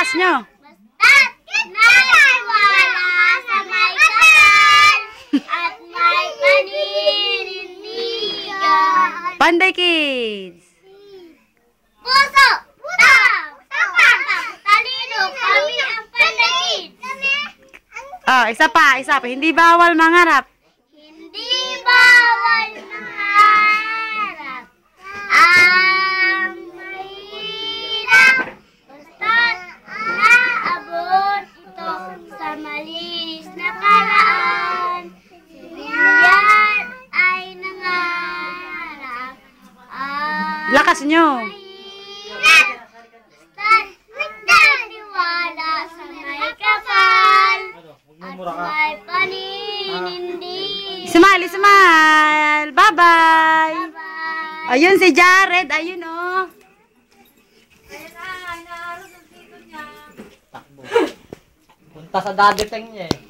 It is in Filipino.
lakas nyo. Basta't naniwala sa may kapal at may paninindigan. Panday Kids. Puso, tapang, talino, kami ang Panday Kids. Isa pa. Hindi bawal mangarap. Hindi bawal mangarap ang mahirap. Basta't naabot ito sa malinis na paraan. Yan ay nangarap ang Lakas nyo. mahirap. Basta't nagtaniwala sa may kapal at may paninindigan. Smile. Bye-bye. Bye-bye. Ayun si Jared. Ayun oh. Takbo. Punta sa dadeteng niya eh.